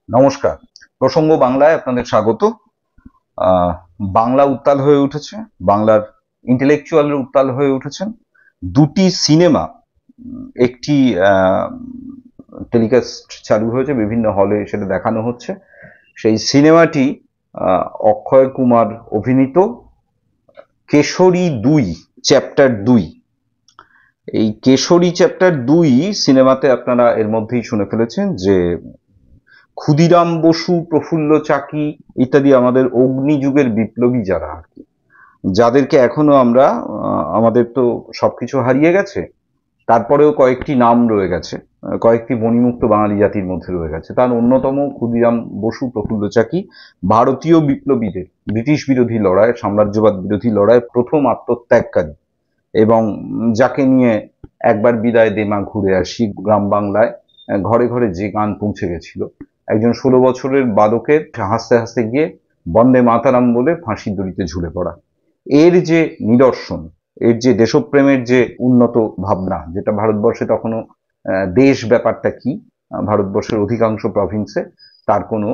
নমস্কার। প্রসঙ্গ বাংলায় আপনাদের স্বাগত। আহ, বাংলা উত্তাল হয়ে উঠেছে, বাংলার ইন্টেলেকচুয়ালরা উত্তাল হয়ে উঠেছেন। দুটি সিনেমা, একটি টেলিকাস্ট চালু হয়েছে বিভিন্ন হলে, সেটা দেখানো হচ্ছে। সেই সিনেমাটি অক্ষয় কুমার অভিনীত কেশরী 2 চ্যাপ্টার 2। এই কেশরী চ্যাপ্টার 2 সিনেমাতে আপনারা এর মধ্যেই শুনে ফেলেছেন যে ক্ষুদিরাম বসু, প্রফুল্ল চাকি ইত্যাদি আমাদের অগ্নিযুগের বিপ্লবী যারা আর কি, যাদেরকে এখনো আমরা আমাদের তো সবকিছু হারিয়ে গেছে, তারপরেও কয়েকটি নাম রয়ে গেছে, কয়েকটি মণিমুক্ত বাঙালি জাতির মধ্যে রয়ে গেছে। তার অন্যতম ক্ষুদিরাম বসু, প্রফুল্ল চাকি ভারতীয় বিপ্লবীদের ব্রিটিশ বিরোধী লড়াই, সাম্রাজ্যবাদ বিরোধী লড়াই প্রথম আত্মত্যাগকারী, এবং যাকে নিয়ে একবার বিদায় দে মা ঘুরে আসি গ্রাম বাংলায় ঘরে ঘরে যে গান পৌঁছে গেছিল, একজন 16 বছরের বালকের হাসতে হাসতে গিয়ে বন্দে মাতারাম বলে ফাঁসির দড়িতে ঝুলে পড়া, এর যে নিদর্শন, এর যে দেশপ্রেমের যে উন্নত ভাবনা, যেটা ভারতবর্ষে তখনো দেশ ব্যাপারটা কি, ভারতবর্ষের অধিকাংশ প্রভিন্সে তার কোনো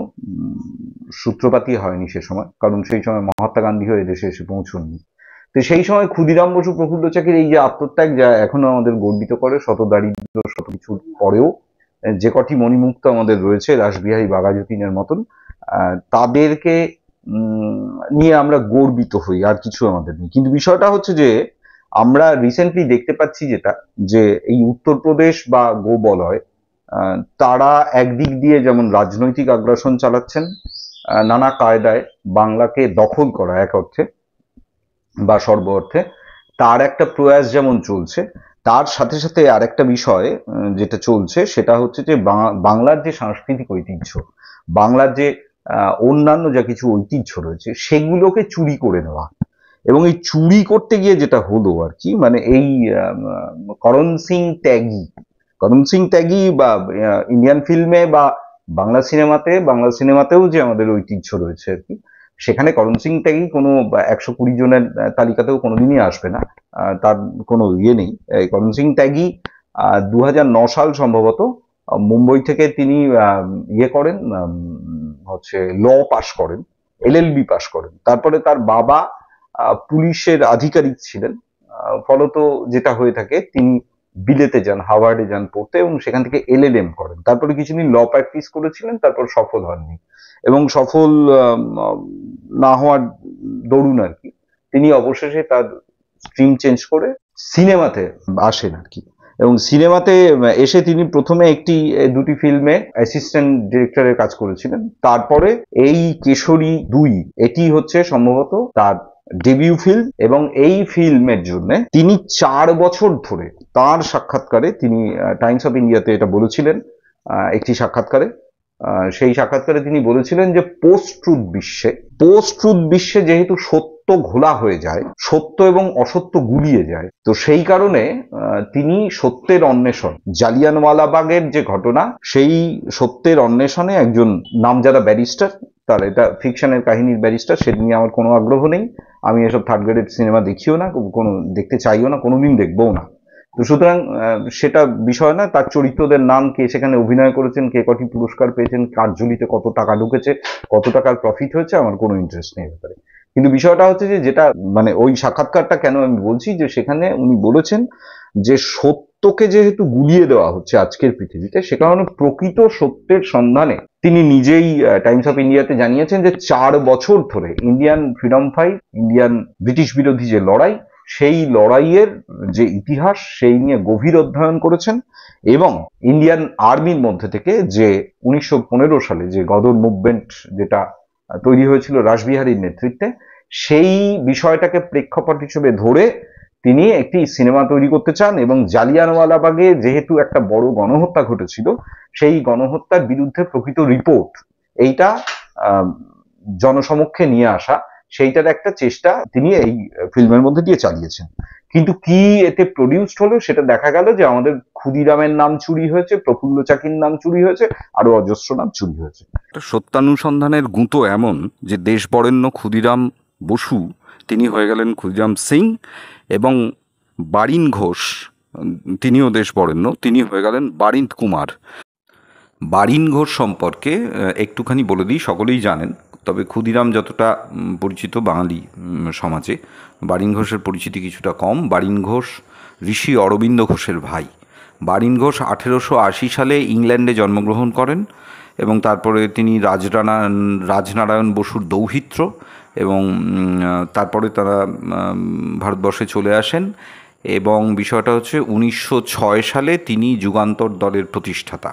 সূত্রপাতই হয়নি সে সময়, কারণ সেই সময় মহাত্মা গান্ধী হয়ে দেশে এসে পৌঁছননি। তো সেই সময় ক্ষুদিরাম বসু, প্রফুল্ল চাকির এই যে আত্মত্যাগ, যা এখনো আমাদের গর্বিত করে, শত দারিদ্র শত কিছুর পরেও যে কটি মণিমুক্ত আমাদের রয়েছে রাসবিহারী বাঘাযতীনের মতন, তাদেরকে নিয়ে আমরা গর্বিত হই, আর কিছু আমাদের নেই। কিন্তু বিষয়টা হচ্ছে যে আমরা রিসেন্টলি দেখতে পাচ্ছি যেটা, যে এই উত্তরপ্রদেশ বা গোবলয়, তারা একদিক দিয়ে যেমন রাজনৈতিক আগ্রাসন চালাচ্ছেন, নানা কায়দায় বাংলাকে দখল করা এক অর্থে বা সর্ব অর্থে, তার একটা প্রয়াস যেমন চলছে, তার সাথে সাথে আরেকটা বিষয় যেটা চলছে সেটা হচ্ছে যে বাংলার যে সাংস্কৃতিক ঐতিহ্য, বাংলার যে অন্যান্য যা কিছু ঐতিহ্য রয়েছে, সেগুলোকে চুরি করে নেওয়া। এবং এই চুরি করতে গিয়ে যেটা হলো আর কি, মানে এই করণ সিং ত্যাগী, করণ সিং ত্যাগী বা ইন্ডিয়ান ফিল্মে বা বাংলা সিনেমাতেও যে আমাদের ঐতিহ্য রয়েছে আর কি, সেখানে করণ সিং ত্যাগী কোনো 120 জনের তালিকাতেও কোনোদিনই আসবে না। তার কোনো ইয়ে নেই। করণ সিং ত্যাগী 2009 সাল সম্ভবত মুম্বই থেকে তিনি ইয়ে করেন, হচ্ছে ল পাশ করেন, এলএলবি পাশ করেন। তারপরে তার বাবা পুলিশের আধিকারিক ছিলেন। ফলত যেটা হয়ে থাকে, তিনি বিলেতে যান, হাওয়ার্ডে যান পড়তে, এবং সেখান থেকে এলএলএম করেন। তারপরে কিছুদিন ল প্র্যাকটিস করেছিলেন, তারপর সফল হননি, এবং সফল না হওয়ার দরুন আর কি তিনি অবশেষে তার স্ট্রিম চেঞ্জ করে সিনেমাতে আসেন আর কি। এবং সিনেমাতে এসে তিনি প্রথমে দুটি ফিল্মে অ্যাসিস্ট্যান্ট ডিরেক্টরের কাজ করেছিলেন। তারপরে এই কেশরী 2 এটি হচ্ছে সম্ভবত তার ডেবিউ ফিল্ম, এবং এই ফিল্মের জন্য তিনি 4 বছর ধরে, তার সাক্ষাৎকারে তিনি টাইমস অফ ইন্ডিয়াতে এটা বলেছিলেন, একটি সাক্ষাৎকারে, সেই সাক্ষাৎকারে তিনি বলেছিলেন যে পোস্ট ট্রুথ বিশ্বে যেহেতু সত্য ঘোলা হয়ে যায়, সত্য এবং অসত্য গুলিয়ে যায়, তো সেই কারণে তিনি সত্যের অন্বেষণ, জালিয়ানওয়ালাবাগের যে ঘটনা, সেই সত্যের অন্বেষণে একজন নামজাদা ব্যারিস্টার, তার এটা ফিকশনের কাহিনীর ব্যারিস্টার, সেটা নিয়ে আমার কোনো আগ্রহ নেই। আমি এসব থার্ড গ্রেডের সিনেমা দেখিও না, কোনো দেখতে চাইও না, কোনোদিন দেখবও না। তো সুতরাং সেটা বিষয় না, তার চরিত্রদের নাম, কে সেখানে অভিনয় করেছেন, কে কটি পুরস্কার পেয়েছেন, কার ঝুলিতে কত টাকা ঢুকেছে, কত টাকার প্রফিট হয়েছে, আমার কোনো ইন্টারেস্ট নেই ব্যাপারে। কিন্তু বিষয়টা হচ্ছে যে যেটা, মানে ওই সাক্ষাৎকারটা কেন আমি বলছি, যে সেখানে উনি বলেছেন যে সত্যকে যেহেতু গুলিয়ে দেওয়া হচ্ছে আজকের পৃথিবীতে, সে কারণে প্রকৃত সত্যের সন্ধানে তিনি নিজেই টাইমস অফ ইন্ডিয়াতে জানিয়েছেন যে 4 বছর ধরে Indian freedom fight, Indian British বিরোধী যে লড়াই, সেই লড়াইয়ের যে ইতিহাস, সেই নিয়ে গভীর অধ্যয়ন করেছেন, এবং ইন্ডিয়ান আর্মির মধ্যে থেকে যে 1915 সালে যে গদর মুভমেন্ট যেটা তৈরি হয়েছিল রাসবিহারীর নেতৃত্বে, সেই বিষয়টাকে প্রেক্ষাপট হিসেবে ধরে তিনি একটি সিনেমা তৈরি করতে চান। এবং জালিয়ানওয়ালাবাগে যেহেতু একটা বড় গণহত্যা ঘটেছিল, সেই গণহত্যার বিরুদ্ধে প্রকৃত রিপোর্ট, এইটা জনসমক্ষে নিয়ে আসা, সেইটার একটা চেষ্টা তিনি এই ফিল্মের মধ্যে দিয়ে চালিয়েছেন। কিন্তু কি এতে প্রডিউসড হলো, সেটা দেখা গেল যে আমাদের ক্ষুদিরামের নাম চুরি হয়েছে, প্রফুল্ল চাকির নাম চুরি হয়েছে, আরো অজস্র নাম চুরি হয়েছে। সত্যানুসন্ধানের গুঁতো এমন যে দেশ বরেণ্য ক্ষুদিরাম বসু তিনি হয়ে গেলেন ক্ষুদিরাম সিং, এবং বারিন ঘোষ তিনিও দেশ বরেণ্য, তিনি হয়ে গেলেন বারিন কুমার। বারিন ঘোষ সম্পর্কে একটুখানি বলে দিই, সকলেই জানেন, তবে ক্ষুদিরাম যতটা পরিচিত বাঙালি সমাজে, বারিন ঘোষের পরিচিতি কিছুটা কম। বারিন ঘোষ ঋষি অরবিন্দ ঘোষের ভাই। বারিন ঘোষ 1880 সালে ইংল্যান্ডে জন্মগ্রহণ করেন এবং তারপরে তিনি রাজনারায়ণ বসুর দৌহিত্র, এবং তারপরে তারা ভারতবর্ষে চলে আসেন। এবং বিষয়টা হচ্ছে 1906 সালে তিনি যুগান্তর দলের প্রতিষ্ঠাতা,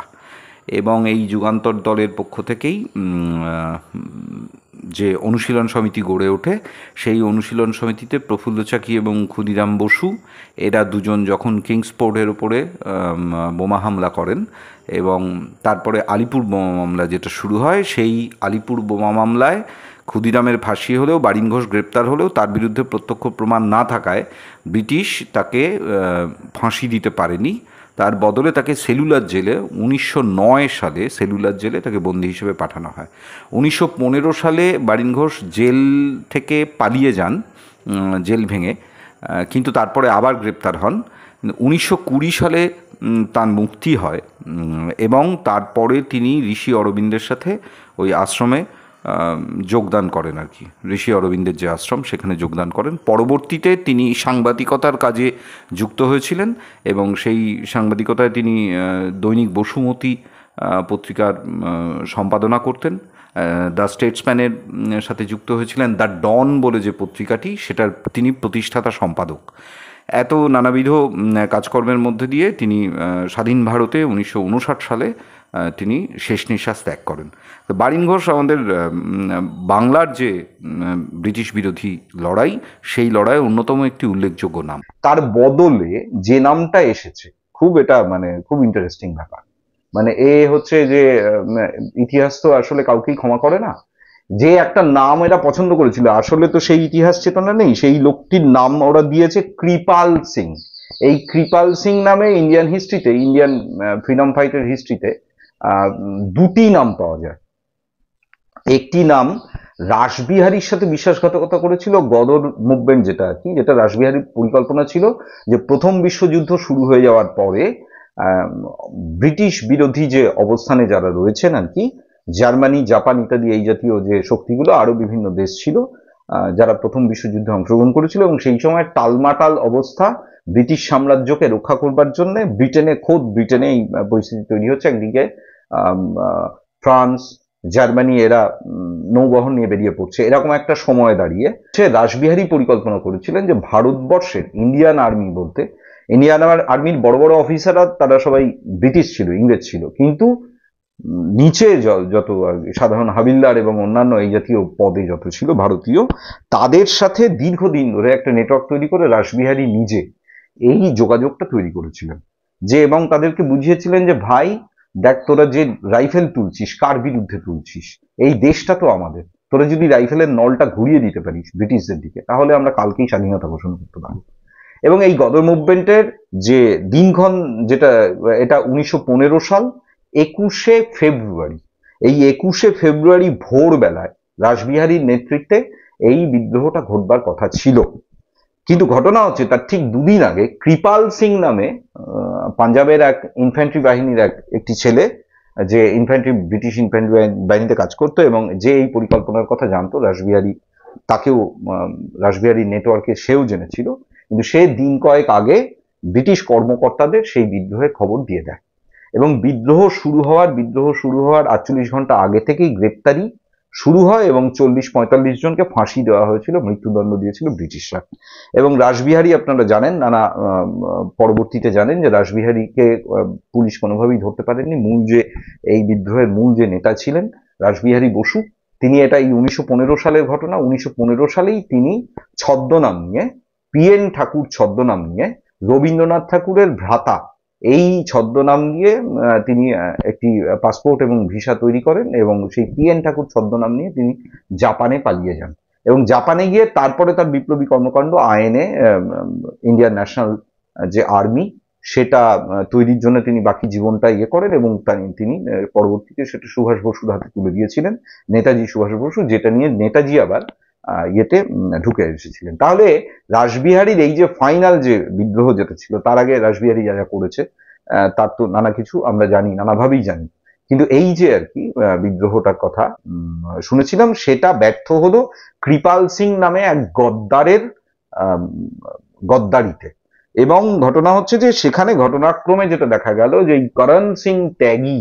এবং এই যুগান্তর দলের পক্ষ থেকেই যে অনুশীলন সমিতি গড়ে ওঠে, সেই অনুশীলন সমিতিতে প্রফুল্ল চাকি এবং ক্ষুদিরাম বসু এরা দুজন যখন কিংসপোর্টের ওপরে বোমা হামলা করেন, এবং তারপরে আলিপুর বোমা মামলা যেটা শুরু হয়, সেই আলিপুর বোমা মামলায় ক্ষুদিরামের ফাঁসি হলেও, বারিন ঘোষ গ্রেপ্তার হলেও তার বিরুদ্ধে প্রত্যক্ষ প্রমাণ না থাকায় ব্রিটিশ তাকে ফাঁসি দিতে পারেনি। তার বদলে তাকে সেলুলার জেলে 1909 সালে সেলুলার জেলে তাকে বন্দী হিসেবে পাঠানো হয়। 1915 সালে বারিন ঘোষ জেল থেকে পালিয়ে যান, জেল ভেঙে, কিন্তু তারপরে আবার গ্রেপ্তার হন। 1920 সালে তার মুক্তি হয়, এবং তারপরে তিনি ঋষি অরবিন্দের সাথে ওই আশ্রমে যোগদান করেন আর কি। ঋষি অরবিন্দের যে আশ্রম, সেখানে যোগদান করেন। পরবর্তীতে তিনি সাংবাদিকতার কাজে যুক্ত হয়েছিলেন, এবং সেই সাংবাদিকতায় তিনি দৈনিক বসুমতী পত্রিকার সম্পাদনা করতেন। দ্য স্টেটসম্যানের সাথে যুক্ত হয়েছিলেন। দ্য ডন বলে যে পত্রিকাটি, সেটার তিনি প্রতিষ্ঠাতা সম্পাদক। এত নানাবিধ কাজকর্মের মধ্যে দিয়ে তিনি স্বাধীন ভারতে 1959 সালে তিনি শেষ নিঃশ্বাস ত্যাগ করেন। তো বারিন ঘোষ আমাদের বাংলার যে ব্রিটিশ বিরোধী লড়াই, সেই লড়াইয়ের অন্যতম একটি উল্লেখযোগ্য নাম। তার বদলে যে নামটা এসেছে, খুব এটা মানে খুব ইন্টারেস্টিং ব্যাপার। মানে এ হচ্ছে যে ইতিহাস তো আসলে কাউকেই ক্ষমা করে না। যে একটা নাম এরা পছন্দ করেছিল, আসলে তো সেই ইতিহাস চেতনা নেই। সেই লোকটির নাম ওরা দিয়েছে কৃপাল সিং। এই কৃপাল সিং নামে ইন্ডিয়ান হিস্ট্রিতে, ইন্ডিয়ান ফ্রিডম ফাইটের হিস্ট্রিতে দুটি নাম পাওয়া যায়। একটি নাম রাসবিহারীর সাথে বিশ্বাসঘাতকতা করেছিল গদর মুভমেন্ট, যেটা আর কি, যেটা রাসবিহারীর পরিকল্পনা ছিল যে প্রথম বিশ্বযুদ্ধ শুরু হয়ে যাওয়ার পরে ব্রিটিশ বিরোধী যে অবস্থানে যারা রয়েছেন আর কি, জার্মানি, জাপান ইত্যাদি এই জাতীয় যে শক্তিগুলো, আরো বিভিন্ন দেশ ছিল যারা প্রথম বিশ্বযুদ্ধে অংশগ্রহণ করেছিল, এবং সেই সময় টালমাটাল অবস্থা, ব্রিটিশ সাম্রাজ্যকে রক্ষা করবার জন্য খোদ ব্রিটেনে এই পরিস্থিতি তৈরি হচ্ছে। একদিকে ফ্রান্স, জার্মানি এরা নৌবহর নিয়ে বেরিয়ে পড়ছে, এরকম একটা সময় দাঁড়িয়ে সে রাসবিহারী পরিকল্পনা করেছিলেন যে ভারতবর্ষের ইন্ডিয়ান আর্মি বলতে, ইন্ডিয়ান আর্মির বড় বড় অফিসাররা তারা সবাই ব্রিটিশ ছিল, ইংরেজ ছিল, কিন্তু নিচে যত সাধারণ হাবিলদার এবং অন্যান্য এই জাতীয় পদে যত ছিল ভারতীয়, তাদের সাথে দীর্ঘদিন ধরে একটা নেটওয়ার্ক তৈরি করে রাসবিহারী নিজে এই যোগাযোগটা তৈরি করেছিলেন, যে এবং তাদেরকে বুঝিয়েছিলেন যে ভাই দেখ, তোরা যে রাইফেল তুলছিস, কার বিরুদ্ধে তুলছিস? এই দেশটা তো আমাদের। তোরা যদি রাইফেলের নলটা ঘুরিয়ে দিতে পারিস ব্রিটিশদের দিকে, তাহলে আমরা কালকেই স্বাধীনতা ঘোষণা করতে পারবো। এবং এই গদর মুভমেন্টের যে দিনক্ষণ, যেটা এটা 1915 সাল 21শে ফেব্রুয়ারি, এই 21শে ফেব্রুয়ারি ভোরবেলায় রাসবিহারীর নেতৃত্বে এই বিদ্রোহটা ঘটবার কথা ছিল। কিন্তু ঘটনা হচ্ছে তার ঠিক দুদিন আগে কৃপাল সিং নামে পাঞ্জাবের এক ইনফ্যান্ট্রি বাহিনীর একটি ছেলে, যে ব্রিটিশ ইনফ্যান্ট্রি বাহিনীতে কাজ করতো এবং যে এই পরিকল্পনার কথা জানতো, রাসবিহারী নেটওয়ার্কে সেও জেনেছিল, কিন্তু সে দিন কয়েক আগে ব্রিটিশ কর্মকর্তাদের সেই বিদ্রোহের খবর দিয়ে দেয়, এবং বিদ্রোহ শুরু হওয়ার 48 ঘন্টা আগে থেকেই গ্রেপ্তারি শুরু হয়, এবং 40-45 জনকে ফাঁসি দেওয়া হয়েছিল, মৃত্যুদণ্ড দিয়েছিল ব্রিটিশরা। এবং রাসবিহারী, আপনারা জানেন, পরবর্তীতে জানেন যে রাসবিহারীকে পুলিশ কোনোভাবেই ধরতে পারেননি। এই বিদ্রোহের মূল যে নেতা ছিলেন রাসবিহারী বসু, তিনি, এটা এই 1915 সালের ঘটনা, 1915 সালেই তিনি ছদ্মনাম নিয়ে, PN ঠাকুর ছদ্মনাম নিয়ে, রবীন্দ্রনাথ ঠাকুরের ভ্রাতা এই ছদ্মনাম দিয়ে তিনি একটি পাসপোর্ট এবং ভিসা তৈরি করেন, এবং সেই PN ঠাকুর ছদ্মনাম নিয়ে তিনি জাপানে পালিয়ে যান, এবং জাপানে গিয়ে তারপরে তার বিপ্লবী কর্মকাণ্ড INA, ইন্ডিয়ান ন্যাশনাল যে আর্মি, সেটা তৈরির জন্য তিনি বাকি জীবনটা করেন, এবং তিনি পরবর্তীতে সেটা সুভাষ বসুর হাতে তুলে দিয়েছিলেন, নেতাজি সুভাষ বসু, যেটা নিয়ে নেতাজি আবার ঢুকে এসেছিলেন। তাহলে রাসবিহারীর এই যে ফাইনাল যে বিদ্রোহ যেটা ছিল, তার আগে রাসবিহারী যা যা করেছে তার তো নানা কিছু আমরা জানি, নানাভাবেই জানি, কিন্তু এই যে আর কি বিদ্রোহটার কথা শুনেছিলাম, সেটা ব্যর্থ হলো কৃপাল সিং নামে এক গদ্দারের গদ্দারিতে। এবং ঘটনা হচ্ছে যে সেখানে ঘটনাক্রমে যেটা দেখা গেল যে করণ সিং ত্যাগী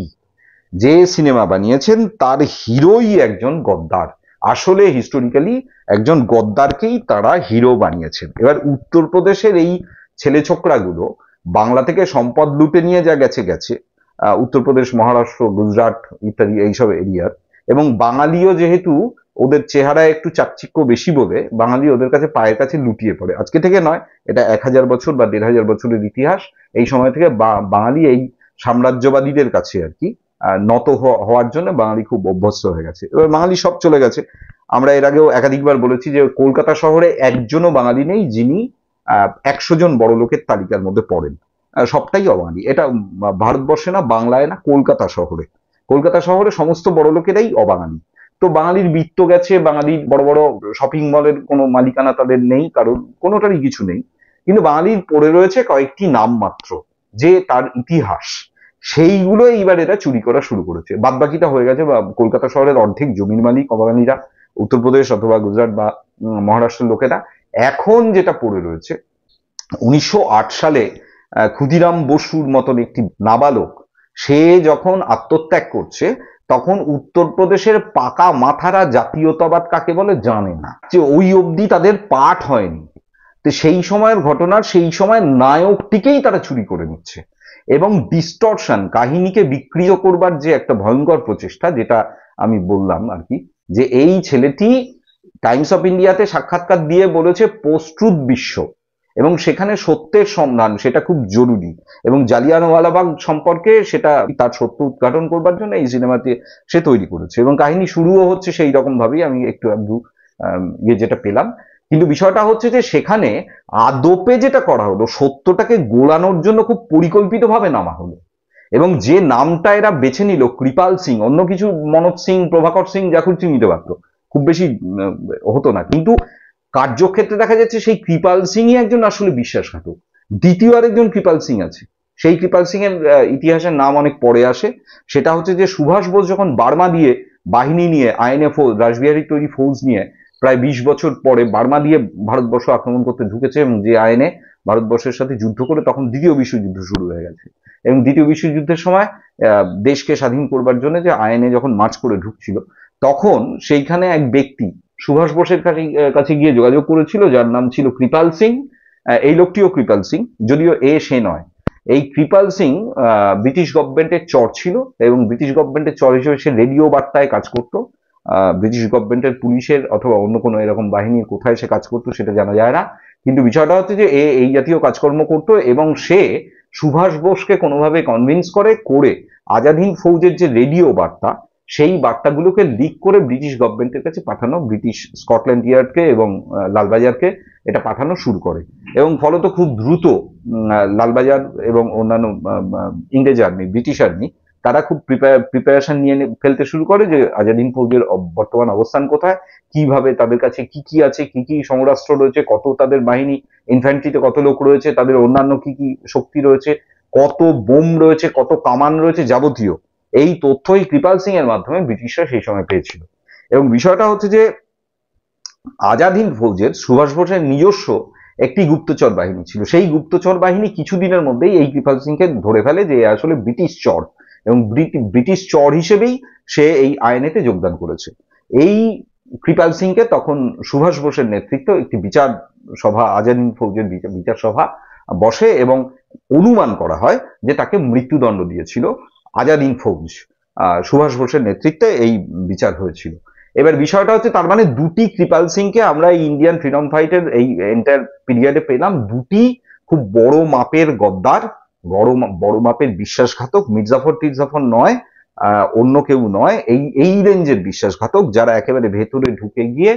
যে সিনেমা বানিয়েছেন তার হিরোই একজন গদ্দার। আসলে হিস্টোরিক্যালি একজন গদ্দারকেই তারা হিরো বানিয়েছেন। এবার উত্তরপ্রদেশের এই ছেলে ছোকরাগুলো বাংলা থেকে সম্পদ লুটে নিয়ে যা গেছে গেছে, উত্তরপ্রদেশ, মহারাষ্ট্র, গুজরাট ইত্যাদি এইসব এরিয়ার। এবং বাঙালিও যেহেতু ওদের চেহারায় একটু চাকচিক্য বেশি বলে বাঙালি ওদের কাছে পায়ের কাছে লুটিয়ে পড়ে। আজকে থেকে নয়, এটা 1000 বছর বা 1500 বছরের ইতিহাস। এই সময় থেকে বাঙালি এই সাম্রাজ্যবাদীদের কাছে আর কি নত হওয়ার জন্য বাঙালি খুব অভ্যস্ত হয়ে গেছে। এবার বাঙালি সব চলে গেছে। আমরা এর আগেও একাধিকবার বলেছি যে কলকাতা শহরে একজনও বাঙালি নেই যিনি 100 জন বড় লোকের তালিকার মধ্যে পড়েন। সবটাই অবাঙালি। এটা ভারতবর্ষে না, বাংলায় না, কলকাতা শহরে। কলকাতা শহরে সমস্ত বড় লোকেরাই অবাঙালি। তো বাঙালির বৃত্ত গেছে, বাঙালির বড় বড় শপিং মলের কোনো মালিকানা তাদের নেই, কারণ কোনোটারই কিছু নেই। কিন্তু বাঙালির পড়ে রয়েছে কয়েকটি নাম মাত্র, যে তার ইতিহাস, সেইগুলো এইবার এরা চুরি করা শুরু করেছে। বাদ বাকিটা হয়ে গেছে, বা কলকাতা শহরের অর্ধেক জমির মালিক অবাঙালিরা, উত্তরপ্রদেশ অথবা গুজরাট বা মহারাষ্ট্রের লোকেরা। এখন যেটা পড়ে রয়েছে, 1908 সালে ক্ষুদিরাম বসুর মতন একটি নাবালক, সে যখন আত্মত্যাগ করছে, তখন উত্তরপ্রদেশের পাকা মাথারা জাতীয়তাবাদ কাকে বলে জানে না, যে ওই অবধি তাদের পাঠ হয়নি। তো সেই সময়ের ঘটনার সেই সময় নায়কটিকেই তারা চুরি করে নিচ্ছে। এবং ডিস্টরশন, কাহিনীকে বিকৃত করবার যে একটা ভয়ঙ্কর প্রচেষ্টা, যেটা আমি বললাম আর কি, যে এই ছেলেটি টাইমস অফ ইন্ডিয়াতে সাক্ষাৎকার দিয়ে বলেছে পোস্ট ট্রুথ বিশ্ব, এবং সেখানে সত্যের সন্ধান, সেটা খুব জরুরি। এবং জালিয়ানওয়ালাবাগ সম্পর্কে সেটা তার সত্য উদ্ঘাটন করবার জন্য এই সিনেমাতে সে তৈরি করেছে। এবং কাহিনী শুরুও হচ্ছে সেই রকম ভাবেই, আমি একটু যেটা পেলাম। কিন্তু বিষয়টা হচ্ছে যে সেখানে আদপে যেটা করা হলো, সত্যটাকে গোলানোর জন্য খুব পরিকল্পিতভাবে নামা হলো। এবং যে নামটা এরা বেছে নিল, কৃপাল সিং, অন্য কিছু মনোজ সিং, প্রভাকর সিং যা খুশি নিতে পারতো, খুব বেশি হতো না। কিন্তু কার্যক্ষেত্রে দেখা যাচ্ছে সেই কৃপাল সিংই একজন আসলে বিশ্বাসঘাতক। দ্বিতীয় আরেকজন কৃপাল সিং আছে, সেই কৃপাল সিং এর ইতিহাসের নাম অনেক পরে আসে। সেটা হচ্ছে যে সুভাষ বোস যখন বার্মা দিয়ে বাহিনী নিয়ে, আইএনএ ফৌজ, রাসবিহারীর তৈরি ফৌজ নিয়ে প্রায় 20 বছর পরে বার্মা দিয়ে ভারতবর্ষ আক্রমণ করতে ঢুকেছে, এবং যে আইএনএ ভারতবর্ষের সাথে যুদ্ধ করে, তখন দ্বিতীয় বিশ্বযুদ্ধ শুরু হয়ে গেছে। এবং দ্বিতীয় বিশ্বযুদ্ধের সময় দেশকে স্বাধীন করবার জন্য যে আইএনএ যখন মার্চ করে ঢুকছিল, তখন সেইখানে এক ব্যক্তি সুভাষ বোসের কাছে গিয়ে যোগাযোগ করেছিল, যার নাম ছিল কৃপাল সিং। এই লোকটিও কৃপাল সিং, যদিও সে নয়। এই কৃপাল সিং ব্রিটিশ গভর্নমেন্টের চর ছিল, এবং ব্রিটিশ গভর্নমেন্টের চর হিসেবে সে রেডিও বার্তায় কাজ করতো। ব্রিটিশ গভর্নমেন্টের পুলিশের অথবা অন্য কোনো এরকম বাহিনীর কোথায় সে কাজ করতো সেটা জানা যায় না। কিন্তু বিষয়টা হচ্ছে যে এই জাতীয় কাজকর্ম করতো, এবং সে সুভাষ বোসকে কোনোভাবে কনভিন্স করে আজাদ হিন্দ ফৌজের যে রেডিও বার্তা, সেই বার্তাগুলোকে লিক করে ব্রিটিশ গভর্নমেন্টের কাছে পাঠানো, ব্রিটিশ স্কটল্যান্ড ইয়ার্ডকে এবং লালবাজারকে এটা পাঠানো শুরু করে। এবং ফলত খুব দ্রুত লালবাজার এবং অন্যান্য ইংরেজ আর্মি, ব্রিটিশ আর্মি, তারা খুব প্রিপারেশন নিয়ে ফেলতে শুরু করে যে আজাদ হিন্দ ফৌজের বর্তমান অবস্থান কোথায়, কিভাবে তাদের কাছে কি কি আছে, কি কি সমরাস্ত্র রয়েছে, কত তাদের বাহিনী, ইনফ্যান্ট্রিতে কত লোক রয়েছে, তাদের অন্যান্য কি কি শক্তি রয়েছে, কত বোম রয়েছে, কত কামান রয়েছে, যাবতীয় এই তথ্যই কৃপাল সিং এর মাধ্যমে ব্রিটিশরা সেই সময় পেয়েছিল। এবং বিষয়টা হচ্ছে যে আজাদ হিন্দ ফৌজের, সুভাষ বোসের নিজস্ব একটি গুপ্তচর বাহিনী ছিল। সেই গুপ্তচর বাহিনী কিছুদিনের মধ্যেই এই কৃপাল সিংকে ধরে ফেলে যে আসলে ব্রিটিশ চর, এবং ব্রিটিশ চর হিসেবেই সে এই আইএনএতে যোগদান করেছে। এই কৃপাল সিংকে তখন সুভাষ বোসের নেতৃত্বে একটি বিচার সভা, আজাদ হিন্দ ফৌজের বিচার সভা বসে, এবং অনুমান করা হয় যে তাকে মৃত্যুদণ্ড দিয়েছিল আজাদ হিন্দ ফৌজ। সুভাষ বোসের নেতৃত্বে এই বিচার হয়েছিল। এবার বিষয়টা হচ্ছে, তার মানে দুটি কৃপাল সিংকে আমরা এই ইন্ডিয়ান ফ্রিডম ফাইটের এই এন্টায়ার পিরিয়ডে পেলাম, দুটি খুব বড় মাপের গদ্দার, বড় মাপের বিশ্বাসঘাতক। মির্জাফর টিরজাফর নয়, অন্য কেউ নয়, এই রেঞ্জের বিশ্বাসঘাতক, যারা একেবারে ভেতরে ঢুকে গিয়ে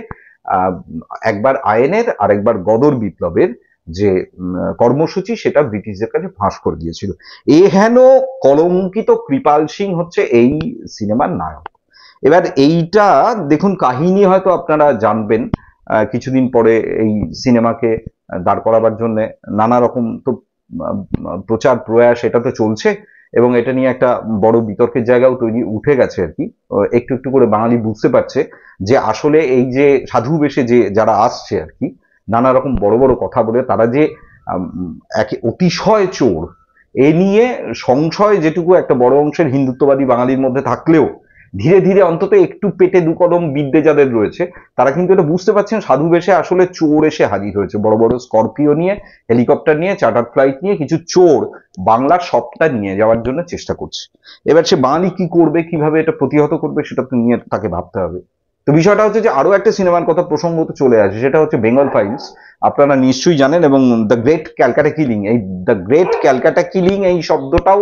একবার আইএনএর আর একবার গদর বিপ্লবের যে কর্মসূচি, সেটা ব্রিটিশদের কাছে ফাঁস করে দিয়েছিল। হেন কলঙ্কিত কৃপাল সিং হচ্ছে এই সিনেমার নায়ক। এবার এইটা দেখুন, কাহিনী হয়তো আপনারা জানবেন কিছুদিন পরে। এই সিনেমাকে দাঁড় করাবার জন্য নানা রকম তো প্রচার প্রয়াস এটা তো চলছে, এবং এটা নিয়ে একটা বড় বিতর্কের জায়গাও উঠে গেছে আর কি। একটু একটু করে বাঙালি বুঝতে পারছে যে আসলে এই যে সাধু বেশে যে যারা আসছে আর কি, নানা রকম বড় বড় কথা বলে, তারা যে অতিশয় চোর, এ নিয়ে সংশয় যেটুকু একটা বড় অংশের হিন্দুত্ববাদী বাঙালির মধ্যে থাকলেও ধীরে ধীরে অন্তত একটু পেটে দু কলম বিদ্যে যাদের রয়েছে, তারা কিন্তু এটা বুঝতে পারছেন সাধু বেশে আসলে চোর এসে হাজির হয়েছে। বড় বড় স্করপিও নিয়ে, হেলিকপ্টার নিয়ে, চার্টার ফ্লাইট নিয়ে কিছু চোর বাংলার সবটা নিয়ে যাওয়ার জন্য চেষ্টা করছে। এবার সে বাঙালি কি করবে, কিভাবে এটা প্রতিহত করবে, সেটা তো নিয়ে তাকে ভাবতে হবে। তো বিষয়টা হচ্ছে যে আরো একটা সিনেমার কথা প্রসঙ্গত চলে আসে, সেটা হচ্ছে বেঙ্গল ফাইলস। আপনারা নিশ্চয়ই জানেন, এবং দ্য গ্রেট ক্যালকাটা কিলিং, এই দ্য গ্রেট ক্যালকাটা কিলিং এই শব্দটাও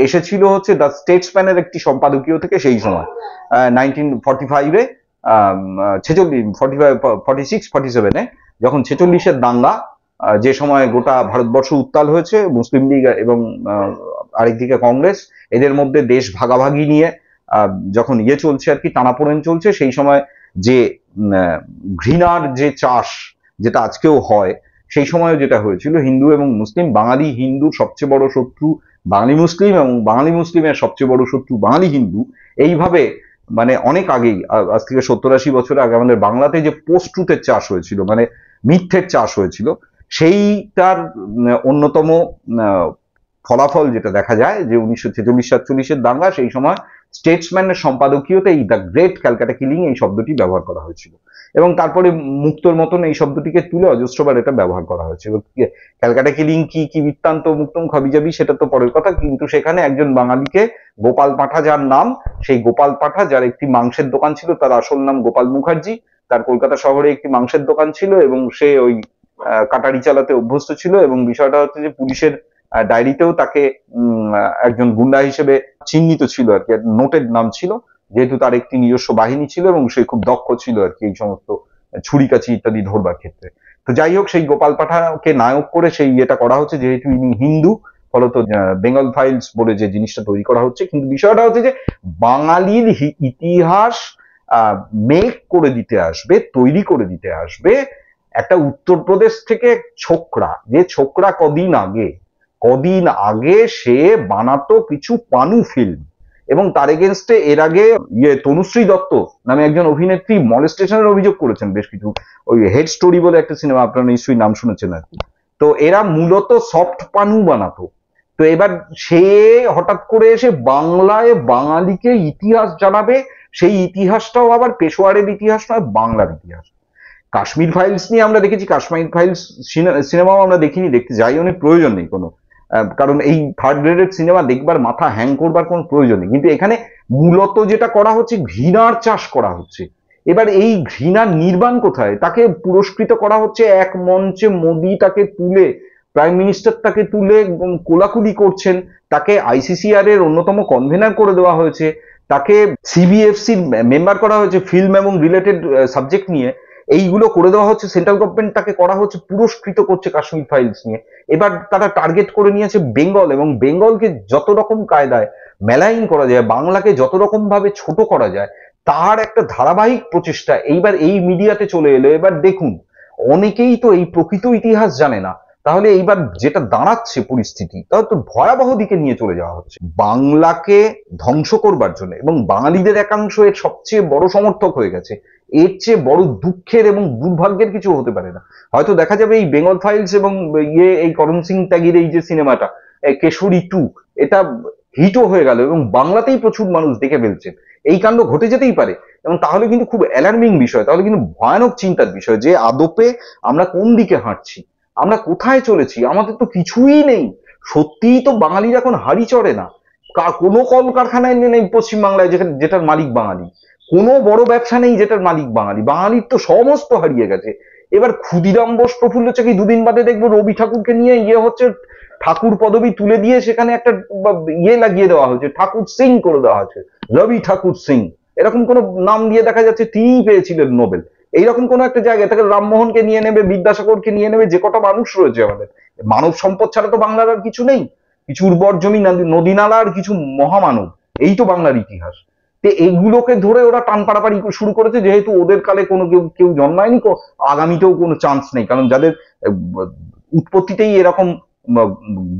এসেছিল হচ্ছে দ্য স্টেটসম্যানের একটি সম্পাদকীয় থেকে সেই সময় 1945-এ, 46-47-এ, যখন 46-এর দাঙ্গা, যে সময় গোটা ভারতবর্ষ উত্তাল হয়েছে, মুসলিম লীগ এবং আরেকদিকে কংগ্রেস, এদের মধ্যে দেশ ভাগাভাগি নিয়ে যখন চলছে আর কি, টানাপোড়েন চলছে, সেই সময় যে ঘৃণার যে চাষ যেটা আজকেও হয়, সেই সময় যেটা হয়েছিল, হিন্দু এবং মুসলিম, বাঙালি হিন্দুর সবচেয়ে বড় শত্রু বাঙালি মুসলিম, এবং বাঙালি মুসলিমের সবচেয়ে বড় শত্রু বাঙালি হিন্দু, এইভাবে মানে অনেক আগেই, আজ থেকে 70-80 বছর আগে আমাদের বাংলাতে যে পোস্ট ট্রুথের চাষ হয়েছিল, মানে মিথ্যের চাষ হয়েছিল, সেইটার অন্যতম ফলাফল যেটা দেখা যায় যে 1946-47-এর দাঙ্গা, সেই সময় স্টেটসম্যানের সম্পাদকীয়তে এই দ্য গ্রেট ক্যালকাটা কিলিং এই শব্দটি ব্যবহার করা হয়েছিল, এবং তারপরে মুক্তর মতন এই শব্দটিকে তুলে অজস্রবার এটা ব্যবহার করা হয়েছে। ক্যালকাটা কিলিং কি কি বৃত্তান্ত, মুক্তম খাবিজাবি, সেটা তো পরের কথা, কিন্তু সেখানে একজন বাঙালিকে গোপাল পাঁঠা, যার নাম, সেই গোপাল পাঁঠা, যার একটি মাংসের দোকান ছিল, তার আসল নাম গোপাল মুখার্জি, তার কলকাতা শহরে একটি মাংসের দোকান ছিল, এবং সে ওই কাটারি চালাতে অভ্যস্ত ছিল, এবং বিষয়টা হচ্ছে যে পুলিশের ডায়েরিতেও তাকে একজন গুন্ডা হিসেবে চিহ্নিত ছিল আর কি, নোটেড নাম ছিল, যেহেতু তার একটি নিজস্ব বাহিনী ছিল এবং সে খুব দক্ষ ছিল আর কি এই সমস্ত ছুরি কাছি ইত্যাদি ধরবার ক্ষেত্রে। তো যাই হোক, সেই গোপাল পাঠাকে নায়ক করে সেই এটা করা হচ্ছে, যেহেতু ইনি হিন্দু, ফলত বেঙ্গল ফাইলস বলে যে জিনিসটা তৈরি করা হচ্ছে। কিন্তু বিষয়টা হচ্ছে যে বাঙালির ইতিহাস মেক করে দিতে আসবে, তৈরি করে দিতে আসবে একটা উত্তরপ্রদেশ থেকে ছোকরা, যে ছোকরা কদিন আগে সে বানাতো কিছু পানু ফিল্ম, এবং তার এগেনস্টে এর আগে তনুশ্রী দত্ত নামে একজন অভিনেত্রী মলেস্টেশনের অভিযোগ করেছেন বেশ কিছু। ওই হেড স্টোরি বলে একটা সিনেমা, আপনারা নিশ্চয়ই নাম শুনেছেন আর কি। তো এরা মূলত সফট পানু বানাতো। তো এবার সে হঠাৎ করে এসে বাংলায় বাঙালিকে ইতিহাস জানাবে, সেই ইতিহাসটাও আবার পেশোয়ারের ইতিহাস নয়, বাংলার ইতিহাস। কাশ্মীর ফাইলস নিয়ে আমরা দেখেছি, কাশ্মীর ফাইলস সিনেমাও আমরা দেখিনি, দেখতে যাই অনেক প্রয়োজন নেই কোনো, কারণ এই থার্ড গ্রেডের সিনেমা দেখবার মাথা হ্যাং করবার কোনো প্রয়োজন নেই। কিন্তু এখানে মূলত যেটা করা হচ্ছে, ঘৃণার চাষ করা হচ্ছে। এবার এই ঘৃণার নির্বাণ কোথায়? তাকে পুরস্কৃত করা হচ্ছে এক মঞ্চে, মোদি তাকে তুলে, প্রাইম মিনিস্টার তাকে তুলে কোলাকুলি করছেন, তাকে আইসিসিআর এর অন্যতম কনভেনার করে দেওয়া হয়েছে, তাকে সিবিএফসির মেম্বার করা হয়েছে ফিল্ম এবং রিলেটেড সাবজেক্ট নিয়ে, এইগুলো করে দেওয়া হচ্ছে। সেন্ট্রাল গভর্নমেন্ট তাকে করা হচ্ছে, পুরস্কৃত করছে কাশ্মীর ফাইলস নিয়ে। এবার তারা টার্গেট করে নিয়েছে বেঙ্গল, এবং বেঙ্গলকে যত রকম কায়দায় মেলাইন করা যায়, বাংলাকে যত রকম ভাবে ছোট করা যায়, তার একটা ধারাবাহিক প্রচেষ্টা এইবার এই মিডিয়াতে চলে এলো। এবার দেখুন, অনেকেই তো এই প্রকৃত ইতিহাস জানে না, তাহলে এইবার যেটা দাঁড়াচ্ছে পরিস্থিতি, তাহলে তো ভয়াবহ দিকে নিয়ে চলে যাওয়া হচ্ছে বাংলাকে ধ্বংস করবার জন্য, এবং বাঙালিদের একাংশ এর সবচেয়ে বড় সমর্থক হয়ে গেছে। এর চেয়ে বড় দুঃখের এবং দুর্ভাগ্যের কিছু হতে পারে না। হয়তো দেখা যাবে এই বেঙ্গল ফাইলস এবং এই করণ সিং ত্যাগীর এই যে সিনেমাটা কেশরী 2, এটা হিটও হয়ে গেল এবং বাংলাতেই প্রচুর মানুষ দেখে ফেলছেন, এই কাণ্ড ঘটে যেতেই পারে। এবং তাহলে কিন্তু খুব অ্যালার্মিং বিষয়, তাহলে কিন্তু ভয়ানক চিন্তার বিষয় যে আদপে আমরা কোন দিকে হাঁটছি, আমরা কোথায় চলেছি, আমাদের তো কিছুই নেই। সত্যিই তো বাঙালির এখন হাড়ি চড়ে না, কোনো কলকারখানায় নেই পশ্চিমবাংলায় যেটার মালিক বাঙালি, কোনো বড় ব্যবসা নেই যেটার মালিক বাঙালি। বাঙালির তো সমস্ত হারিয়ে গেছে। এবার ক্ষুদিরাম বোস, প্রফুল্ল চাকি, দুদিন বাদে দেখবো রবি ঠাকুরকে নিয়ে হচ্ছে, ঠাকুর পদবি তুলে দিয়ে সেখানে একটা লাগিয়ে দেওয়া হয়েছে, ঠাকুর সিং করে দেওয়া হয়েছে, রবি ঠাকুর সিং, এরকম কোন নাম দিয়ে দেখা যাচ্ছে তিনিই পেয়েছিলেন নোবেল। এইরকম কোন একটা জায়গায় তাকে রামমোহনকে নিয়ে নেবে, বিদ্যাসাগরকে নিয়ে নেবে, যে কটা মানুষ রয়েছে আমাদের, মানব সম্পদ ছাড়া তো বাংলার আর কিছু নেই, কিছু উর্বর জমি, নদী নালা, আর কিছু মহামানব, এই তো বাংলার ইতিহাস। তো এইগুলোকে ধরে ওরা টান পাড়াপাড়ি শুরু করেছে, যেহেতু ওদের কালে কোনো কেউ জন্মায়নি, আগামীতেও কোনো চান্স নেই, কারণ যাদের উৎপত্তিতেই এরকম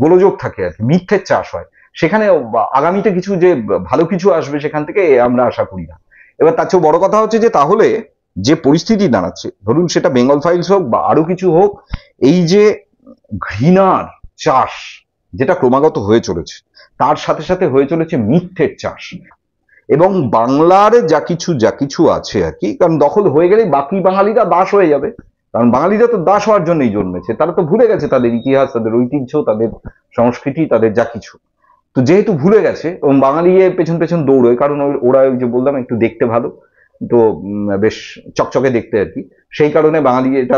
গোলযোগ থাকে আর কি, মিথ্যের চাষ হয়, সেখানে আগামীতে কিছু যে ভালো কিছু আসবে সেখান থেকে আমরা আশা করি না। এবার তার চেয়ে বড় কথা হচ্ছে যে তাহলে যে পরিস্থিতি দাঁড়াচ্ছে, ধরুন সেটা বেঙ্গল ফাইলস হোক বা আরো কিছু হোক, এই যে ঘৃণার চাষ যেটা ক্রমাগত হয়ে চলেছে, তার সাথে সাথে হয়ে চলেছে মিথ্যের চাষ। এবং বাংলার যা কিছু আছে আর কি, কারণ দখল হয়ে গেলে বাকি বাঙালিরা দাস হয়ে যাবে, কারণ বাঙালিরা তো দাস হওয়ার জন্যই জন্মেছে, তারা তো ভুলে গেছে তাদের ইতিহাস, তাদের ঐতিহ্য, তাদের সংস্কৃতি, তাদের যা কিছু। তো যেহেতু ভুলে গেছে এবং বাঙালি পেছন পেছন দৌড়োয়, কারণ ওরা ওই যে বললাম একটু দেখতে ভালো, তো বেশ চকচকে দেখতে আর কি, সেই কারণে বাঙালি এটা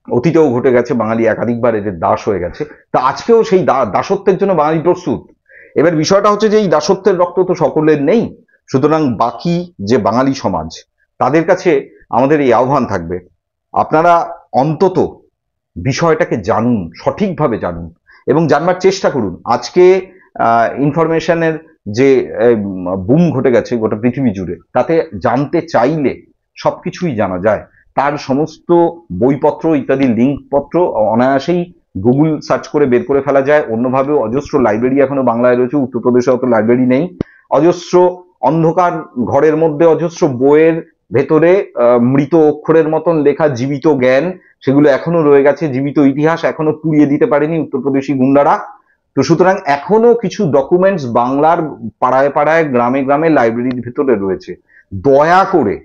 অতীতেও ঘটে গেছে, বাঙালি একাধিকবার এদের দাস হয়ে গেছে। তা আজকেও সেই দাসত্বের জন্য বাঙালি প্রস্তুত। এবার বিষয়টা হচ্ছে যে এই দাসত্বের রক্ত তো সকলের নেই, সুতরাং বাকি যে বাঙালি সমাজ, তাদের কাছে আমাদের এই আহ্বান থাকবে, আপনারা অন্তত বিষয়টাকে জানুন, সঠিকভাবে জানুন এবং জানবার চেষ্টা করুন। আজকে ইনফরমেশনের যে বুম ঘটে গেছে গোটা পৃথিবী জুড়ে, তাতে জানতে চাইলে সবকিছুই জানা যায়। তার সমস্ত বইপত্র ইত্যাদি লিঙ্কপত্র অনায়াসেই গুগল সার্চ করে বের করে ফেলা যায়। অন্যভাবেও অজস্র লাইব্রেরি এখনো বাংলায় রয়েছে, উত্তরপ্রদেশে অত লাইব্রেরি নেই। অজস্র অন্ধকার ঘরের মধ্যে অজস্র বইয়ের ভেতরে মৃত অক্ষরের মতন লেখা জীবিত জ্ঞান, সেগুলো এখনো রয়ে গেছে, জীবিত ইতিহাস এখনো পুড়িয়ে দিতে পারেনি উত্তরপ্রদেশী গুন্ডারা। তো সুতরাং এখনো কিছু ডকুমেন্টস বাংলার পাড়ায় পাড়ায়, গ্রামে গ্রামে লাইব্রেরির ভেতরে রয়েছে। দয়া করে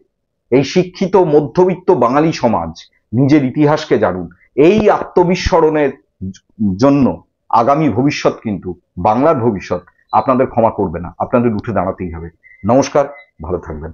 এই শিক্ষিত মধ্যবিত্ত বাঙালি সমাজ নিজের ইতিহাসকে জানুন। এই আত্মবিস্মরণের জন্য আগামী ভবিষ্যৎ কিন্তু, বাংলার ভবিষ্যৎ আপনাদের ক্ষমা করবে না, আপনাদের উঠে দাঁড়াতেই হবে। নমস্কার, ভালো থাকবেন।